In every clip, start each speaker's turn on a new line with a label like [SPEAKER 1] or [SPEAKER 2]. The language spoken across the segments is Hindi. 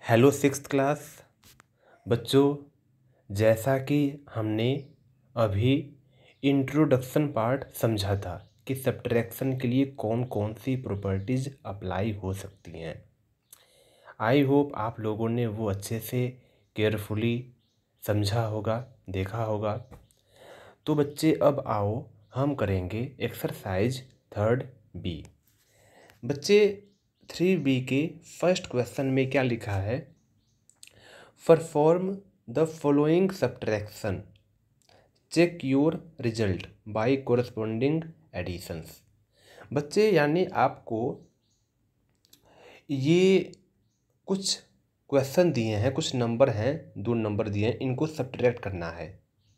[SPEAKER 1] हेलो सिक्स्थ क्लास बच्चों, जैसा कि हमने अभी इंट्रोडक्शन पार्ट समझा था कि सब्ट्रैक्शन के लिए कौन कौन सी प्रॉपर्टीज़ अप्लाई हो सकती हैं। आई होप आप लोगों ने वो अच्छे से केयरफुली समझा होगा, देखा होगा। तो बच्चे अब आओ हम करेंगे एक्सरसाइज 3B। बच्चे 3B के फर्स्ट क्वेश्चन में क्या लिखा है? Perform the following subtraction, check your result by corresponding additions. बच्चे यानी आपको ये कुछ क्वेश्चन दिए हैं, कुछ नंबर हैं, 2 नंबर दिए हैं, इनको सब्ट्रैक्ट करना है।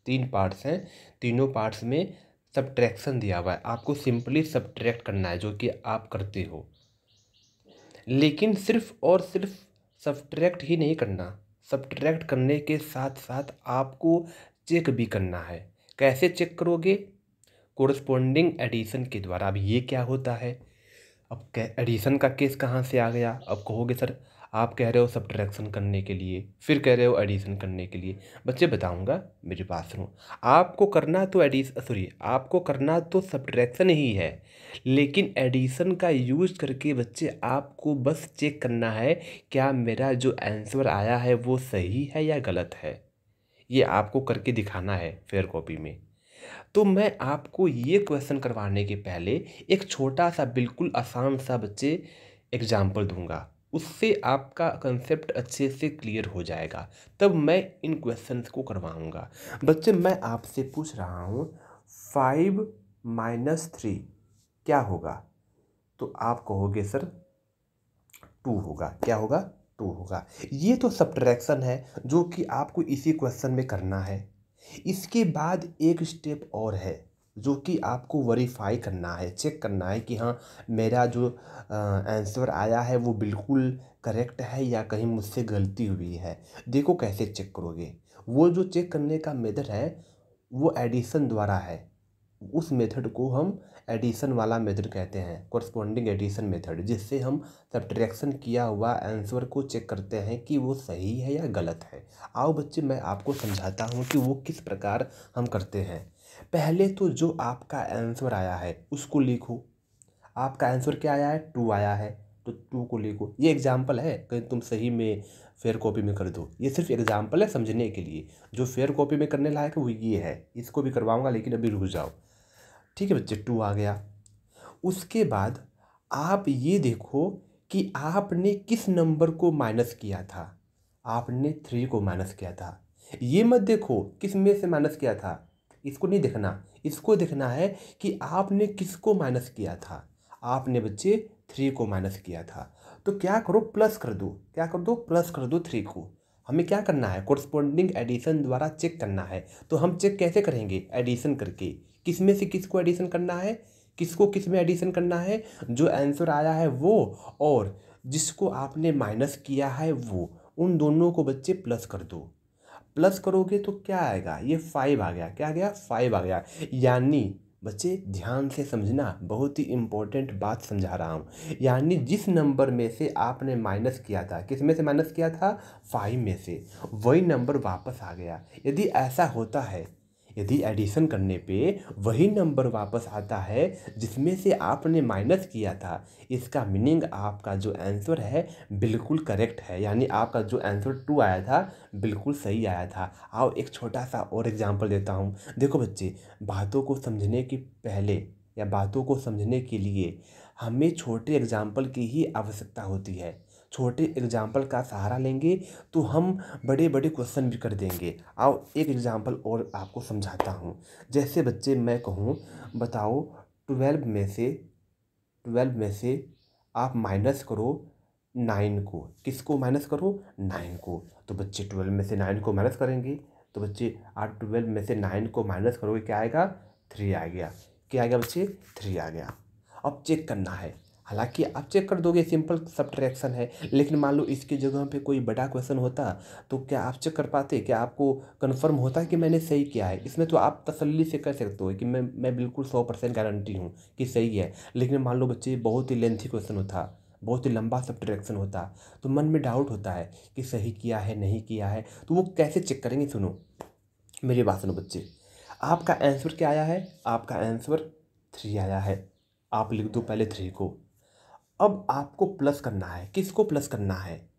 [SPEAKER 1] 3 पार्ट्स हैं, तीनों पार्ट्स में सब्ट्रैक्शन दिया हुआ है। आपको सिंपली सब्ट्रैक्ट करना है, जो कि आप करते हो। लेकिन सिर्फ और सिर्फ सब्ट्रैक्ट ही नहीं करना, सब्ट्रैक्ट करने के साथ साथ आपको चेक भी करना है। कैसे चेक करोगे? कोरस्पॉन्डिंग एडिशन के द्वारा। अब ये क्या होता है? अब एडिशन का केस कहाँ से आ गया? अब कहोगे सर आप कह रहे हो सब्ट्रैक्शन करने के लिए, फिर कह रहे हो एडिशन करने के लिए। बच्चे बताऊंगा, मेरी बात सुनो। आपको करना तो आपको करना तो सब्ट्रैक्शन ही है, लेकिन एडिशन का यूज करके बच्चे आपको बस चेक करना है क्या मेरा जो आंसर आया है वो सही है या गलत है। ये आपको करके दिखाना है फेयर कॉपी में। तो मैं आपको ये क्वेश्चन करवाने के पहले एक छोटा सा बिल्कुल आसान सा बच्चे एग्जाम्पल दूंगा, उससे आपका कंसेप्ट अच्छे से क्लियर हो जाएगा। तब मैं इन क्वेश्चंस को करवाऊंगा। बच्चे मैं आपसे पूछ रहा हूँ 5 - 3 क्या होगा? तो आप कहोगे सर 2 होगा। क्या होगा? 2 होगा। ये तो सब्ट्रैक्शन है जो कि आपको इसी क्वेश्चन में करना है। इसके बाद एक स्टेप और है जो कि आपको वेरीफाई करना है, चेक करना है कि हाँ मेरा जो आंसर आया है वो बिल्कुल करेक्ट है या कहीं मुझसे गलती हुई है। देखो कैसे चेक करोगे। वो जो चेक करने का मेथड है वो एडिशन द्वारा है। उस मेथड को हम एडिशन वाला मेथड कहते हैं, कोरस्पॉन्डिंग एडिशन मेथड, जिससे हम सब्ट्रैक्शन किया हुआ आंसर को चेक करते हैं कि वो सही है या गलत है। आओ बच्चे मैं आपको समझाता हूँ कि वो किस प्रकार हम करते हैं। पहले तो जो आपका आंसर आया है उसको लिखो। आपका आंसर क्या आया है? 2 आया है, तो 2 को लिखो। ये एग्जाम्पल है, कहीं तुम सही में फेयर कॉपी में कर दो। ये सिर्फ एग्जाम्पल है समझने के लिए। जो फेयर कॉपी में करने लायक है वो ये है, इसको भी करवाऊंगा लेकिन अभी रुक जाओ। ठीक है बच्चे, 2 आ गया। उसके बाद आप ये देखो कि आपने किस नंबर को माइनस किया था। आपने 3 को माइनस किया था। ये मत देखो किस में से माइनस किया था, इसको नहीं देखना। इसको देखना है कि आपने किसको माइनस किया था। आपने बच्चे 3 को माइनस किया था। तो क्या करो, प्लस कर दो। क्या कर दो? प्लस कर दो 3 को। हमें क्या करना है? कोरस्पॉन्डिंग एडिशन द्वारा चेक करना है। तो हम चेक कैसे करेंगे? एडिशन करके। किस में से किसको एडिशन करना है? किसको किस में एडिशन करना है? जो आंसर आया है वो और जिसको आपने माइनस किया है वो, उन दोनों को बच्चे प्लस कर दो। प्लस करोगे तो क्या आएगा? ये 5 आ गया। क्या आ गया? 5 आ गया। यानी बच्चे ध्यान से समझना, बहुत ही इंपॉर्टेंट बात समझा रहा हूँ। यानी जिस नंबर में से आपने माइनस किया था, किस में से माइनस किया था? 5 में से, वही नंबर वापस आ गया। यदि ऐसा होता है, यदि एडिशन करने पे वही नंबर वापस आता है जिसमें से आपने माइनस किया था, इसका मीनिंग आपका जो आंसर है बिल्कुल करेक्ट है। यानी आपका जो आंसर 2 आया था बिल्कुल सही आया था। आओ एक छोटा सा और एग्जांपल देता हूँ। देखो बच्चे, बातों को समझने के पहले या बातों को समझने के लिए हमें छोटे एग्जाम्पल की ही आवश्यकता होती है। छोटे एग्जाम्पल का सहारा लेंगे तो हम बड़े बड़े क्वेश्चन भी कर देंगे। आओ एक एग्जाम्पल और आपको समझाता हूँ। जैसे बच्चे मैं कहूँ, बताओ 12 में से आप माइनस करो 9 को। किसको माइनस करो? 9 को। तो बच्चे 12 में से 9 को माइनस करेंगे। तो बच्चे आप 12 में से 9 को माइनस करोगे, क्या आएगा? 3 आ गया। क्या आ गया बच्चे? 3 आ गया। अब चेक करना है। हालांकि आप चेक कर दोगे, सिंपल सब्ट्रैक्शन है। लेकिन मान लो इसकी जगह पे कोई बड़ा क्वेश्चन होता तो क्या आप चेक कर पाते? क्या आपको कन्फर्म होता कि मैंने सही किया है? इसमें तो आप तसल्ली से कह सकते हो कि मैं बिल्कुल 100% गारंटी हूँ कि सही है। लेकिन मान लो बच्चे बहुत ही लेंथी क्वेश्चन होता, बहुत ही लंबा सब्ट्रैक्शन होता है, तो मन में डाउट होता है कि सही किया है नहीं किया है, तो वो कैसे चेक करेंगे? सुनो मेरी बात सुनो बच्चे, आपका आंसर क्या आया है? आपका आंसर 3 आया है। आप लिख दो पहले 3 को। अब आपको प्लस करना है। किसको प्लस करना है?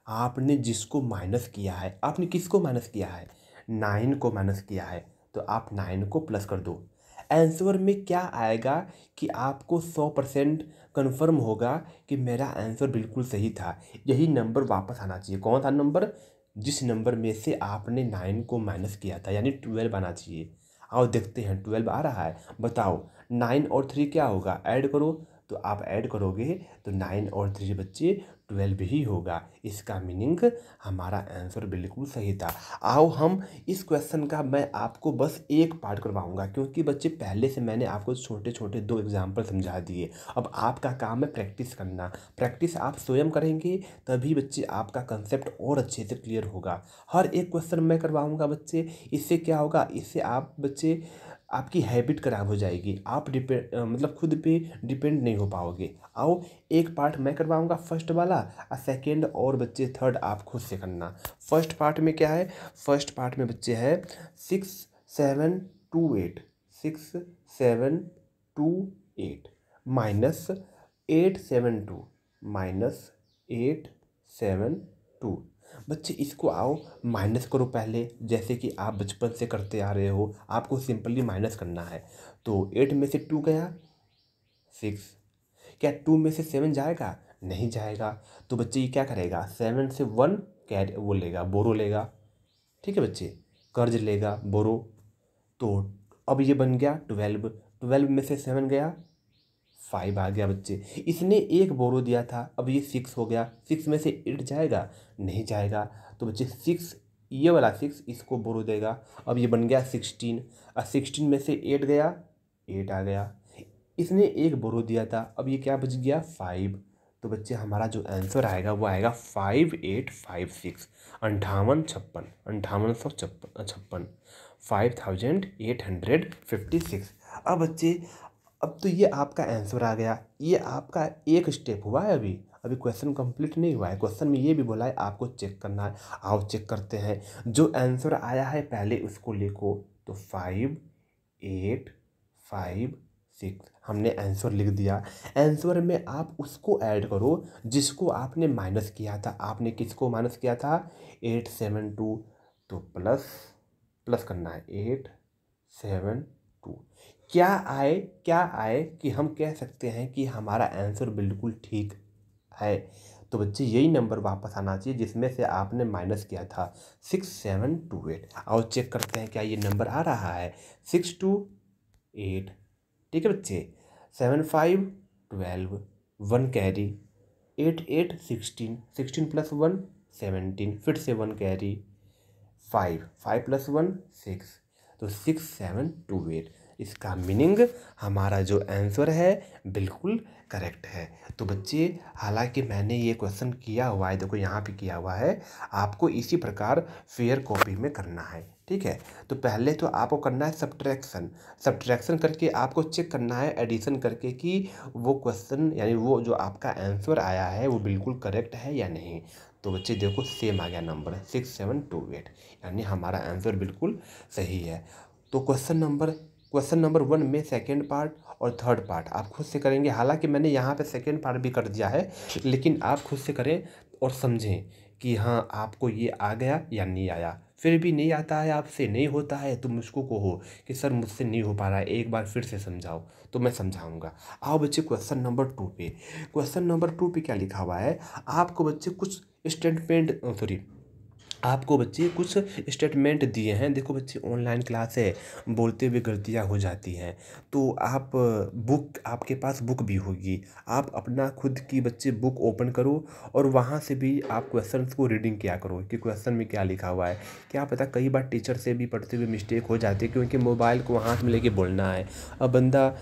[SPEAKER 1] आपने जिसको माइनस किया है। आपने किसको माइनस किया है? 9 को माइनस किया है, तो आप 9 को प्लस कर दो। आंसर में क्या आएगा कि आपको 100% कन्फर्म होगा कि मेरा आंसर बिल्कुल सही था। यही नंबर वापस आना चाहिए। कौन सा नंबर? जिस नंबर में से आपने 9 को माइनस किया था, यानी 12 आना चाहिए। आओ देखते हैं 12 आ रहा है। बताओ 9 और 3 क्या होगा? ऐड करो। तो आप ऐड करोगे तो 9 और 3 बच्चे 12 ही होगा। इसका मीनिंग हमारा आंसर बिल्कुल सही था। आओ हम इस क्वेश्चन का मैं आपको बस एक पार्ट करवाऊंगा, क्योंकि बच्चे पहले से मैंने आपको छोटे छोटे 2 एग्जाम्पल समझा दिए। अब आपका काम है प्रैक्टिस करना। प्रैक्टिस आप स्वयं करेंगे तभी बच्चे आपका कंसेप्ट और अच्छे से क्लियर होगा। हर एक क्वेश्चन मैं करवाऊंगा बच्चे। इससे क्या होगा? इससे आप बच्चे आपकी हैबिट खराब हो जाएगी। आप मतलब खुद पे डिपेंड नहीं हो पाओगे। आओ एक पार्ट मैं करवाऊंगा फर्स्ट वाला, और सेकेंड और बच्चे थर्ड आप खुद से करना। फर्स्ट पार्ट में क्या है? फर्स्ट पार्ट में बच्चे है 6728 6728 माइनस 872 माइनस 872। बच्चे इसको आओ माइनस करो पहले, जैसे कि आप बचपन से करते आ रहे हो। आपको सिंपली माइनस करना है। तो 8 में से 2 गया 6। क्या 2 में से 7 जाएगा? नहीं जाएगा। तो बच्चे ये क्या करेगा? 7 से 1 कैर वो लेगा, बोरो लेगा। ठीक है बच्चे, कर्ज लेगा, बोरो। तो अब ये बन गया 12। 12 में से 7 गया, 5 आ गया बच्चे। इसने एक बोरो दिया था, अब ये 6 हो गया। 6 में से 8 जाएगा? नहीं जाएगा। तो बच्चे 6, ये वाला 6 इसको बोरो देगा। अब ये बन गया 16, और 16 में से 8 गया, 8 आ गया। इसने एक बोरो दिया था, अब ये क्या बच गया? 5। तो बच्चे हमारा जो आंसर आएगा वो आएगा 5856, 5856, 5856, 5856। अब बच्चे, अब तो ये आपका आंसर आ गया। ये आपका एक स्टेप हुआ है। अभी अभी क्वेश्चन कंप्लीट नहीं हुआ है। क्वेश्चन में ये भी बोला है आपको चेक करना है। आओ चेक करते हैं। जो आंसर आया है पहले उसको लिखो। तो 5856 हमने आंसर लिख दिया। आंसर में आप उसको ऐड करो जिसको आपने माइनस किया था। आपने किसको माइनस किया था? 872। तो प्लस प्लस करना है 872। क्या आए कि हम कह सकते हैं कि हमारा आंसर बिल्कुल ठीक है। तो बच्चे यही नंबर वापस आना चाहिए जिसमें से आपने माइनस किया था 6728। आओ चेक करते हैं क्या ये नंबर आ रहा है? 628। ठीक है बच्चे, 7512, 1 कैरी, 8816, 16 प्लस 1 17, फिर से 1 कैरी, 5 प्लस 1 6। तो 6728। इसका मीनिंग हमारा जो आंसर है बिल्कुल करेक्ट है। तो बच्चे हालांकि मैंने ये क्वेश्चन किया हुआ है, देखो यहाँ पे किया हुआ है। आपको इसी प्रकार फेयर कॉपी में करना है। ठीक है, तो पहले तो आपको करना है सब्ट्रैक्शन। सब्ट्रैक्शन करके आपको चेक करना है एडिशन करके कि वो क्वेश्चन यानी वो जो आपका आंसर आया है वो बिल्कुल करेक्ट है या नहीं। तो बच्चे देखो सेम आ गया नंबर 6728, यानी हमारा आंसर बिल्कुल सही है। तो क्वेश्चन नंबर 1 में सेकेंड पार्ट और थर्ड पार्ट आप खुद से करेंगे। हालांकि मैंने यहाँ पे सेकेंड पार्ट भी कर दिया है, लेकिन आप खुद से करें और समझें कि हाँ आपको ये आ गया या नहीं आया। फिर भी नहीं आता है, आपसे नहीं होता है, तो मुझको कहो कि सर मुझसे नहीं हो पा रहा है, एक बार फिर से समझाओ, तो मैं समझाऊंगा। आओ बच्चे क्वेश्चन नंबर 2 पे। क्वेश्चन नंबर 2 पे क्या लिखा हुआ है? आपको बच्चे कुछ स्टेटमेंट सॉरी आपको बच्चे कुछ स्टेटमेंट दिए हैं। देखो बच्चे ऑनलाइन क्लास है, बोलते हुए गलतियां हो जाती हैं। तो आप बुक, आपके पास बुक भी होगी, आप अपना खुद की बच्चे बुक ओपन करो और वहाँ से भी आप क्वेश्चंस को रीडिंग किया करो कि क्वेश्चन में क्या लिखा हुआ है। क्या पता कई बार टीचर से भी पढ़ते हुए मिस्टेक हो जाती है, क्योंकि मोबाइल को हाथ में लेके बोलना है। अब बंदा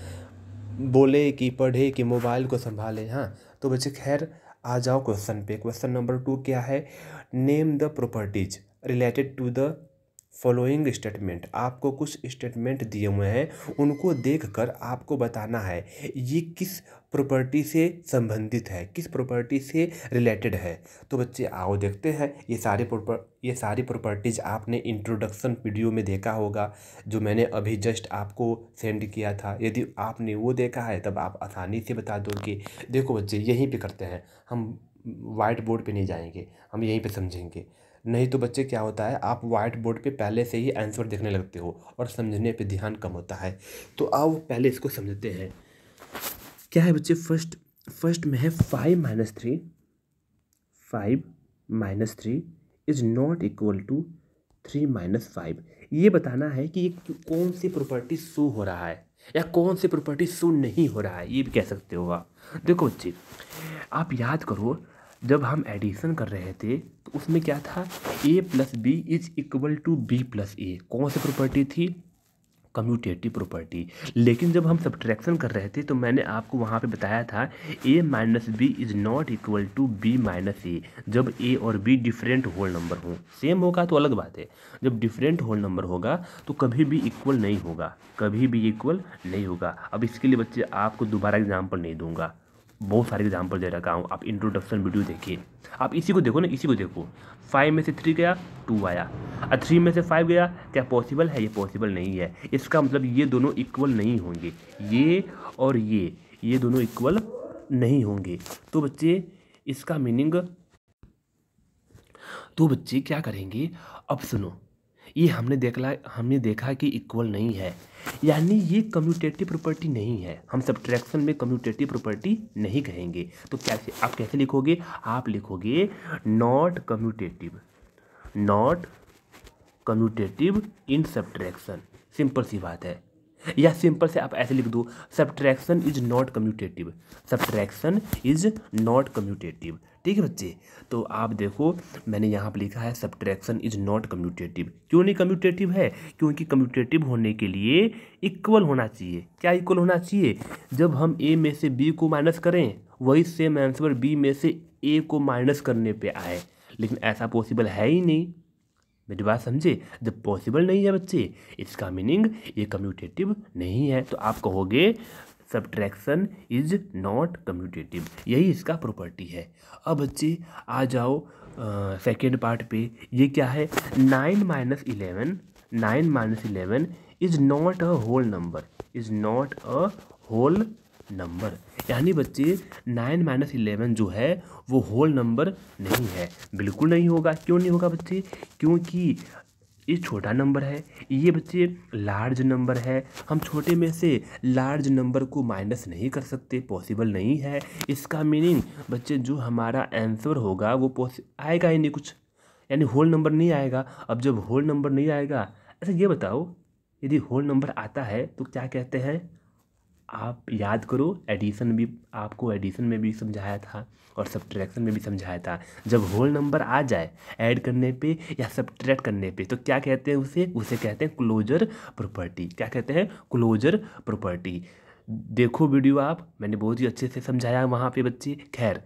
[SPEAKER 1] बोले कि पढ़े कि मोबाइल को संभाले। हाँ, तो बच्चे खैर आ जाओ क्वेश्चन पे। क्वेश्चन नंबर 2 क्या है? Name the properties related to the following statement, आपको कुछ स्टेटमेंट दिए हुए हैं, उनको देखकर आपको बताना है ये किस प्रॉपर्टी से संबंधित है, किस प्रॉपर्टी से रिलेटेड है। तो बच्चे आओ देखते हैं। ये सारी प्रॉपर्टीज आपने इंट्रोडक्शन वीडियो में देखा होगा, जो मैंने अभी जस्ट आपको सेंड किया था। यदि आपने वो देखा है तब आप आसानी से बता दोगे। देखो बच्चे, यहीं पे करते हैं हम, वाइट बोर्ड पे नहीं जाएंगे, हम यहीं पे समझेंगे। नहीं तो बच्चे क्या होता है, आप वाइट बोर्ड पे पहले से ही आंसर देखने लगते हो और समझने पे ध्यान कम होता है। तो आओ पहले इसको समझते हैं। क्या है बच्चे, फर्स्ट में है 5 - 3 इज नॉट इक्वल टू 3 - 5। ये बताना है कि ये कौन सी प्रॉपर्टी शो हो रहा है या कौन सी प्रॉपर्टी शो नहीं हो रहा है, ये भी कह सकते हो आप। देखो बच्चे, आप याद करो, जब हम एडिशन कर रहे थे तो उसमें क्या था, a+b is equal to b+a। कौन सी प्रॉपर्टी थी, कम्यूटेटिव प्रॉपर्टी। लेकिन जब हम सब्ट्रैक्शन कर रहे थे तो मैंने आपको वहाँ पे बताया था a - b is not equal to b - a। जब a और b डिफरेंट होल नंबर हों, सेम होगा तो अलग बात है, जब डिफरेंट होल नंबर होगा तो कभी भी इक्वल नहीं होगा, कभी भी इक्वल नहीं होगा। अब इसके लिए बच्चे आपको दोबारा एग्जाम्पल नहीं दूंगा, बहुत सारे एग्जाम्पल दे रखा हूँ, आप इंट्रोडक्शन वीडियो देखिए। आप इसी को देखो ना, इसी को देखो, 5 में से 3 गया 2 आया, और 3 में से 5 गया, क्या पॉसिबल है, ये पॉसिबल नहीं है। इसका मतलब ये दोनों इक्वल नहीं होंगे, ये और ये दोनों इक्वल नहीं होंगे। तो बच्चे इसका मीनिंग, तो बच्चे क्या करेंगे, अब सुनो, ये हमने देखा कि इक्वल नहीं है, यानी ये कम्यूटेटिव प्रॉपर्टी नहीं है। हम सब्ट्रैक्शन में कम्यूटेटिव प्रॉपर्टी नहीं कहेंगे। तो कैसे, आप कैसे लिखोगे, आप लिखोगे not commutative in subtraction. Simple सी बात है। या सिंपल से आप ऐसे लिख दो, subtraction is not commutative, subtraction is not commutative. ठीक है बच्चे, तो आप देखो मैंने यहाँ पर लिखा है सब्ट्रैक्शन इज नॉट कम्यूटेटिव। क्यों नहीं कम्यूटेटिव है, क्योंकि कम्यूटेटिव होने के लिए इक्वल होना चाहिए। क्या इक्वल होना चाहिए, जब हम a में से b को माइनस करें वही सेम आंसर b में से a को माइनस करने पे आए, लेकिन ऐसा पॉसिबल है ही नहीं। मेरी बात समझे, जब पॉसिबल नहीं है बच्चे, इसका मीनिंग ये कम्यूटेटिव नहीं है। तो आप कहोगे सब्ट्रैक्शन इज नॉट कम्यूटेटिव, यही इसका प्रॉपर्टी है। अब बच्चे आ जाओ सेकेंड पार्ट पे। ये क्या है, 9 - 11 is not a whole number, is not a whole number. यानी बच्चे 9 - 11 जो है वो होल नंबर नहीं है, बिल्कुल नहीं होगा। क्यों नहीं होगा बच्चे, क्योंकि ये छोटा नंबर है, ये बच्चे लार्ज नंबर है। हम छोटे में से लार्ज नंबर को माइनस नहीं कर सकते, पॉसिबल नहीं है। इसका मीनिंग बच्चे जो हमारा आंसर होगा वो आएगा ही नहीं कुछ, यानी होल नंबर नहीं आएगा। अब जब होल नंबर नहीं आएगा, अच्छा ये बताओ, यदि होल नंबर आता है तो क्या कहते हैं, आप याद करो, आपको एडिशन में भी समझाया था और सब्ट्रैक्शन में भी समझाया था। जब होल नंबर आ जाए ऐड करने पे या सब्ट्रैक्ट करने पे तो क्या कहते हैं, उसे कहते हैं क्लोजर प्रॉपर्टी। क्या कहते हैं, क्लोजर प्रॉपर्टी। देखो वीडियो आप, मैंने बहुत ही अच्छे से समझाया वहाँ पे बच्चे। खैर,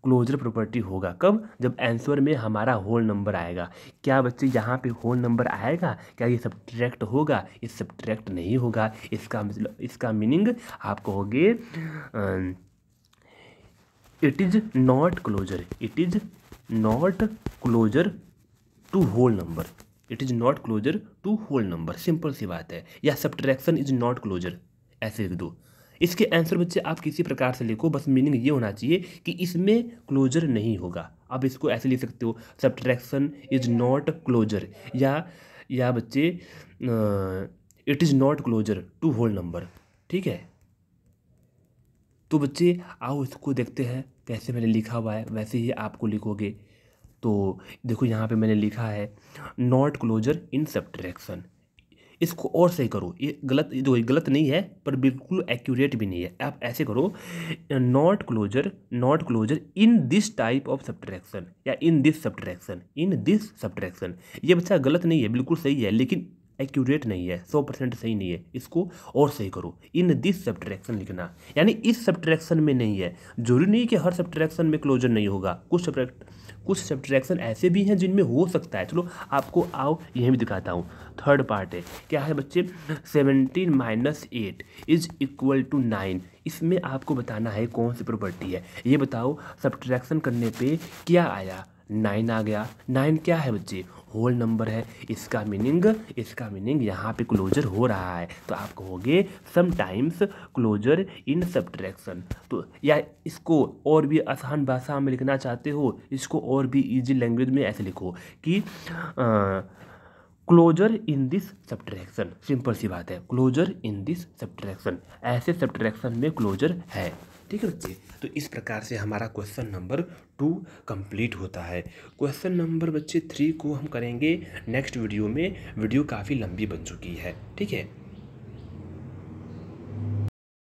[SPEAKER 1] क्लोजर प्रॉपर्टी होगा कब, जब आंसर में हमारा होल नंबर आएगा। क्या बच्चे यहाँ पे होल नंबर आएगा, क्या ये सब्ट्रैक्ट होगा, ये सब्ट्रैक्ट नहीं होगा। इसका मीनिंग आप कहोगे it is not closure, it is not closure to whole number, it is not closure to whole number. Simple सी बात है। या सब्ट्रैक्शन इज नॉट क्लोजर, ऐसे लिख दो। इसके आंसर बच्चे आप किसी प्रकार से लिखो, बस मीनिंग ये होना चाहिए कि इसमें क्लोजर नहीं होगा। आप इसको ऐसे लिख सकते हो, सब्ट्रैक्शन इज नॉट क्लोजर, या बच्चे it is not closure to whole number. ठीक है, तो बच्चे आओ इसको देखते हैं कैसे मैंने लिखा हुआ है, वैसे ही आपको लिखोगे। तो देखो यहाँ पे मैंने लिखा है नॉट क्लोजर इन सब्ट्रैक्शन। इसको और सही करो, ये गलत नहीं है पर बिल्कुल एक्यूरेट भी नहीं है। आप ऐसे करो, not closure in this type of subtraction या इन दिस सब्ट्रैक्शन। ये बच्चा गलत नहीं है, बिल्कुल सही है, लेकिन एक्यूरेट नहीं है, 100% सही नहीं है। इसको और सही करो, इन दिस सब्ट्रैक्शन लिखना,
[SPEAKER 2] कुछ सब्ट्रैक्शन ऐसे भी हैं जिनमें हो सकता है। चलो आपको आओ यहीं भी दिखाता हूँ। थर्ड पार्ट है, क्या है बच्चे, 17 माइनस 8 इज इक्वल टू 9। इसमें आपको बताना है कौन सी प्रॉपर्टी है। ये बताओ सब्ट्रैक्शन करने पे क्या आया, 9 आ गया। 9 क्या है बच्चे, होल नंबर है। इसका मीनिंग यहाँ पे क्लोजर हो रहा है। तो आप कहोगे समटाइम्स क्लोजर इन सब्ट्रैक्शन। तो या इसको और भी आसान भाषा में लिखना चाहते हो, इसको और भी इजी लैंग्वेज में ऐसे लिखो कि closure in this subtraction. Simple सी बात है, क्लोजर इन दिस सब्ट्रैक्शन, ऐसे सब्ट्रैक्शन में क्लोजर है। ठीक है बच्चे, तो इस प्रकार से हमारा क्वेश्चन नंबर 2 कंप्लीट होता है। क्वेश्चन नंबर बच्चे 3 को हम करेंगे नेक्स्ट वीडियो में। वीडियो काफ़ी लंबी बन चुकी है, ठीक है।